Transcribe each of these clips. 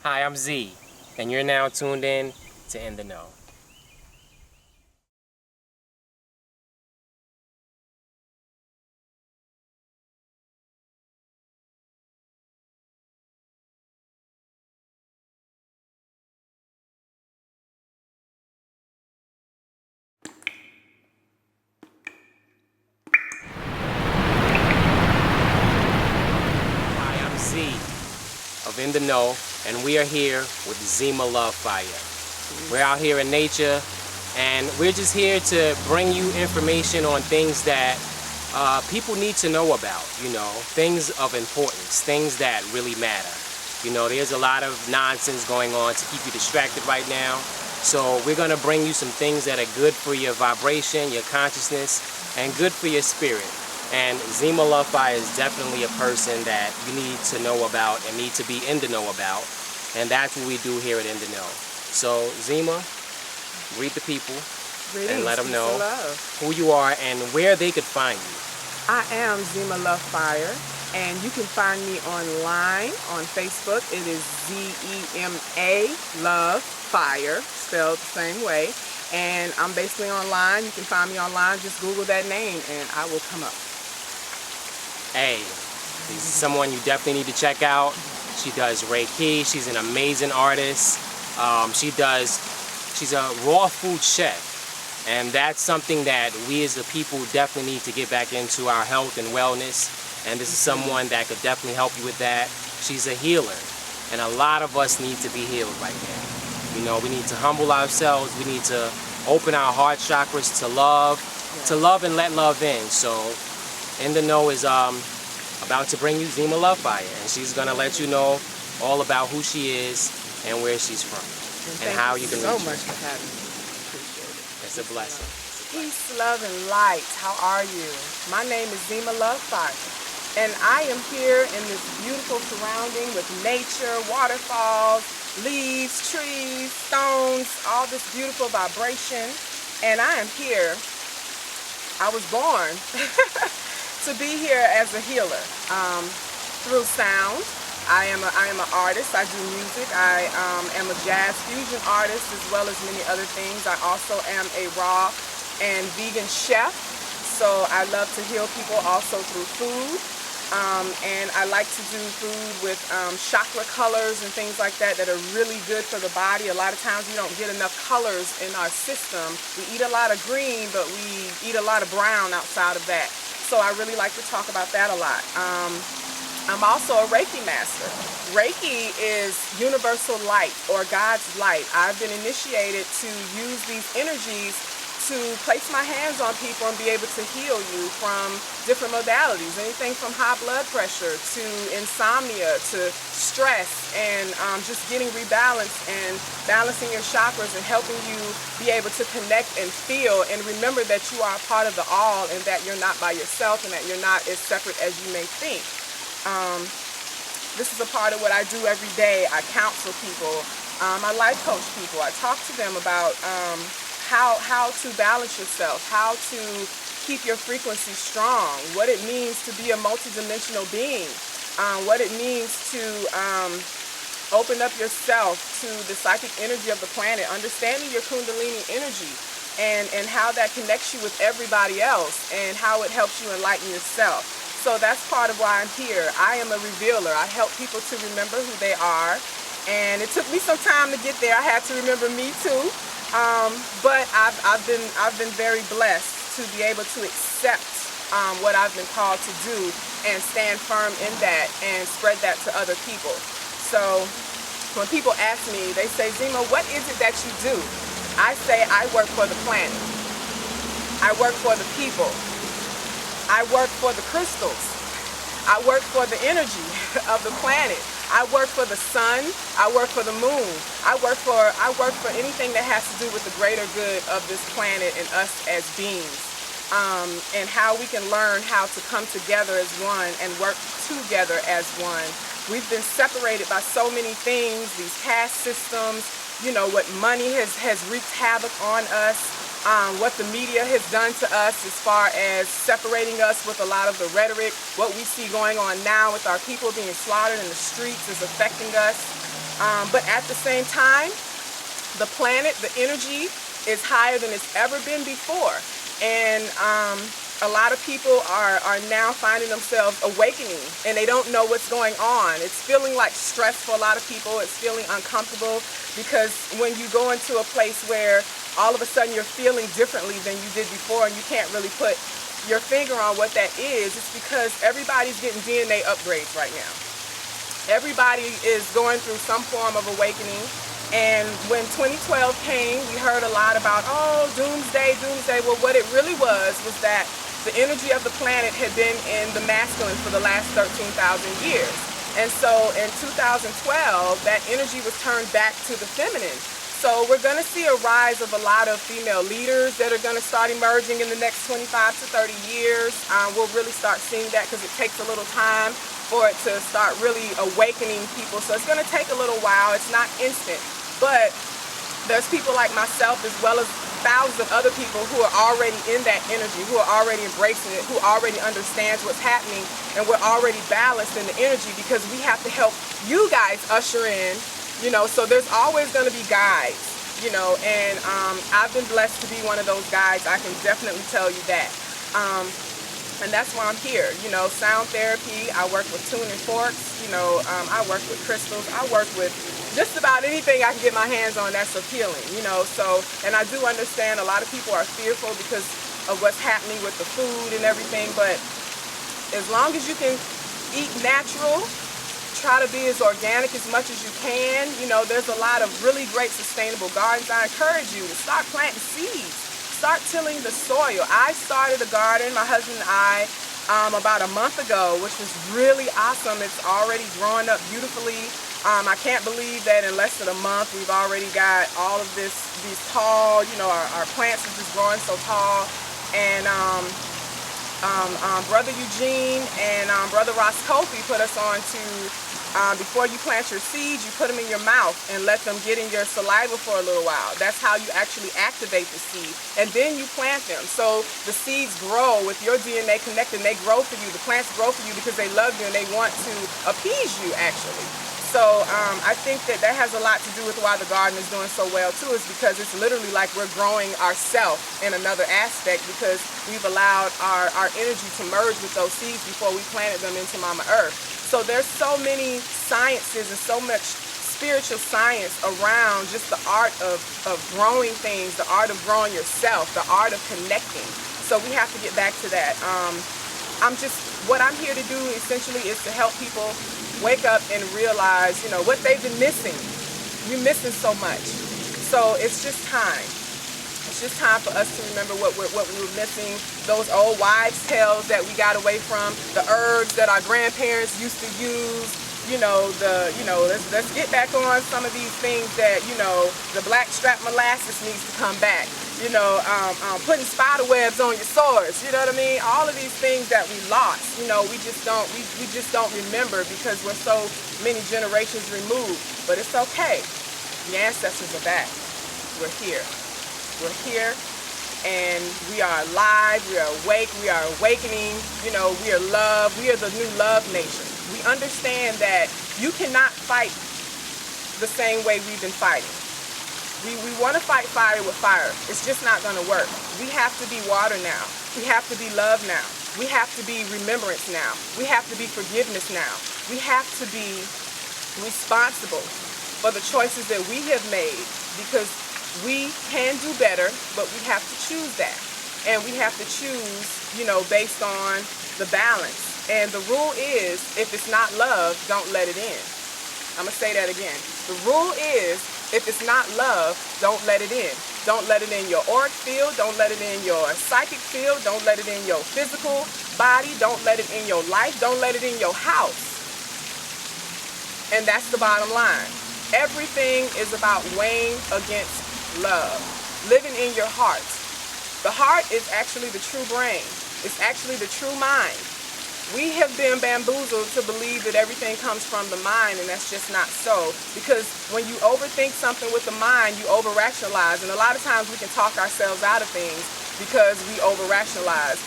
Hi, I'm Z, and you're now tuned in to In the Know. Hi, I'm Z of In the Know, and we are here with Zema Love Fire. We're out here in nature, and we're just here to bring you information on things that people need to know about, things of importance, things that really matter. There's a lot of nonsense going on to keep you distracted right now. So we're going to bring you some things that are good for your vibration, your consciousness, and good for your spirit. And Zema Love Fire is definitely a person that you need to know about and need to be in the know about. And that's what we do here at In the Know. So Zema, greet the people. Greetings, and let them know love. who you are and where they could find you. I am Zema Love Fire, and you can find me online on Facebook. It is Z-E-M-A Love Fire, spelled the same way. And I'm basically online. You can find me online. Just Google that name, and I will come up. Hey, this is someone you definitely need to check out. She does Reiki. She's an amazing artist. She's a raw food chef. And that's something that we as a people definitely need to get back into, our health and wellness. And this is someone that could definitely help you with that. She's a healer. And a lot of us need to be healed right now. We need to humble ourselves. We need to open our heart chakras to love and let love in. So In the Know is about to bring you Zema Love Fire. And she's going to let you know all about who she is and where she's from. And how you can reach her. Thank you so much for having me. Appreciate it. It's a blessing. Peace, love, and light. How are you? My name is Zema Love Fire, and I am here in this beautiful surrounding with nature, waterfalls, leaves, trees, stones, all this beautiful vibration. And I am here. I was born to be here as a healer through sound. I am an artist. I do music. I am a jazz fusion artist as well as many other things. I also am a raw and vegan chef. So I love to heal people also through food. And I like to do food with chakra colors and things like that that are really good for the body. A lot of times we don't get enough colors in our system. We eat a lot of green, but we eat a lot of brown outside of that. So I really like to talk about that a lot. I'm also a Reiki master. Reiki is universal light or God's light. I've been initiated to use these energies to place my hands on people and be able to heal you from different modalities. Anything from high blood pressure to insomnia to stress and just getting rebalanced and balancing your chakras and helping you be able to connect and feel and remember that you are a part of the all and that you're not by yourself and that you're not as separate as you may think. This is a part of what I do every day. I counsel people. I life coach people. I talk to them about how to balance yourself, how to keep your frequency strong, what it means to be a multidimensional being, what it means to open up yourself to the psychic energy of the planet, understanding your Kundalini energy and how that connects you with everybody else and how it helps you enlighten yourself. So that's part of why I'm here. I am a revealer. I help people to remember who they are. And it took me some time to get there. I had to remember me too. But I've been very blessed to be able to accept what I've been called to do and stand firm in that and spread that to other people. So when people ask me, they say, Zema, what is it that you do? I say I work for the planet. I work for the people. I work for the crystals. I work for the energy of the planet. I work for the sun. I work for the moon. I work for anything that has to do with the greater good of this planet and us as beings. And how we can learn how to come together as one and work together as one. We've been separated by so many things, these caste systems, what money has wreaked havoc on us. What the media has done to us as far as separating us with a lot of the rhetoric. What we see going on now with our people being slaughtered in the streets is affecting us. But at the same time, the planet, the energy is higher than it's ever been before. And a lot of people are now finding themselves awakening, and they don't know what's going on. It's feeling like stress for a lot of people. It's feeling uncomfortable, because when you go into a place where all of a sudden you're feeling differently than you did before, and you can't really put your finger on what that is, it's because everybody's getting DNA upgrades right now. Everybody is going through some form of awakening. And when 2012 came, we heard a lot about, oh, doomsday, doomsday. Well, what it really was that the energy of the planet had been in the masculine for the last 13,000 years. And so in 2012, that energy was turned back to the feminine. So we're going to see a rise of a lot of female leaders that are going to start emerging in the next 25 to 30 years. We'll really start seeing that, because it takes a little time for it to start really awakening people. So it's going to take a little while. It's not instant. But there's people like myself, as well as thousands of other people, who are already in that energy, who are already embracing it, who already understands what's happening, and we're already balanced in the energy, because we have to help you guys usher in, so there's always going to be guides, and I've been blessed to be one of those guides. I can definitely tell you that. And that's why I'm here, sound therapy. I work with tuning forks, I work with crystals. I work with just about anything I can get my hands on that's appealing, so, and I do understand a lot of people are fearful because of what's happening with the food and everything, but as long as you can eat natural, try to be as organic as much as you can, there's a lot of really great sustainable gardens. I encourage you to start planting seeds. Start tilling the soil. I started a garden, my husband and I, about a month ago, which was really awesome. It's already growing up beautifully. I can't believe that in less than a month we've already got all of these tall, our plants are just growing so tall. And Brother Eugene and Brother Ross Kofi put us on to, before you plant your seeds, you put them in your mouth and let them get in your saliva for a little while. That's how you actually activate the seed. And then you plant them. So the seeds grow with your DNA connected, and they grow for you. The plants grow for you because they love you and they want to appease you, actually. So I think that has a lot to do with why the garden is doing so well too, is because it's literally like we're growing ourselves in another aspect, because we've allowed our energy to merge with those seeds before we planted them into Mama Earth. So there's so many sciences and so much spiritual science around just the art of growing things, the art of growing yourself, the art of connecting. So we have to get back to that. What I'm here to do essentially is to help people wake up and realize, what they've been missing. We're missing so much. So it's just time. It's just time for us to remember what we were missing, those old wives' tales that we got away from, the herbs that our grandparents used to use, let's get back on some of these things that, the blackstrap molasses needs to come back. Putting spider webs on your swords, you know what I mean? All of these things that we lost, we just don't remember because we're so many generations removed. But it's okay. The ancestors are back. We're here. We're here, and we are alive. We are awake. We are awakening. We are love. We are the new love nation. We understand that you cannot fight the same way we've been fighting. We want to fight fire with fire. It's just not going to work. We have to be water now. We have to be love now. We have to be remembrance now. We have to be forgiveness now. We have to be responsible for the choices that we have made, because we can do better, but we have to choose that. And we have to choose, based on the balance. And the rule is, if it's not love, don't let it in. I'm going to say that again. The rule is, if it's not love, don't let it in. Don't let it in your auric field. Don't let it in your psychic field. Don't let it in your physical body. Don't let it in your life. Don't let it in your house. And that's the bottom line. Everything is about weighing against love. Living in your heart. The heart is actually the true brain. It's actually the true mind. We have been bamboozled to believe that everything comes from the mind, and that's just not so. Because when you overthink something with the mind, you over-rationalize. And a lot of times we can talk ourselves out of things because we over-rationalize.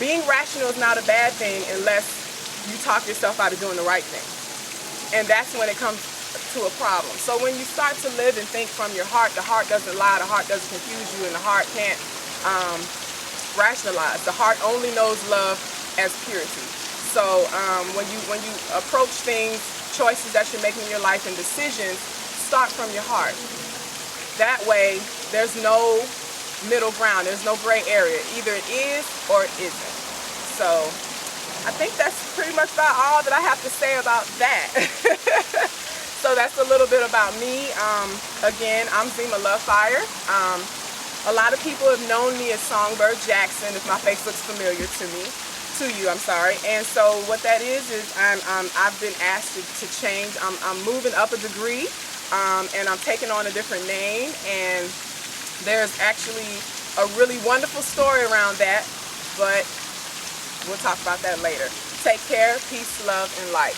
Being rational is not a bad thing unless you talk yourself out of doing the right thing. And that's when it comes to a problem. So when you start to live and think from your heart, the heart doesn't lie, the heart doesn't confuse you, and the heart can't rationalize. The heart only knows love as purity. So when you approach things, choices that you're making in your life and decisions, start from your heart. That way, there's no middle ground. There's no gray area. Either it is or it isn't. So I think that's pretty much about all that I have to say about that. So that's a little bit about me. Again, I'm Zema Lovefire. A lot of people have known me as Songbird Jackson, if my face looks familiar to you, I'm sorry. And so what that is I've been asked to change. I'm moving up a degree, and I'm taking on a different name, and there's actually a really wonderful story around that, but we'll talk about that later. Take care, peace, love, and light.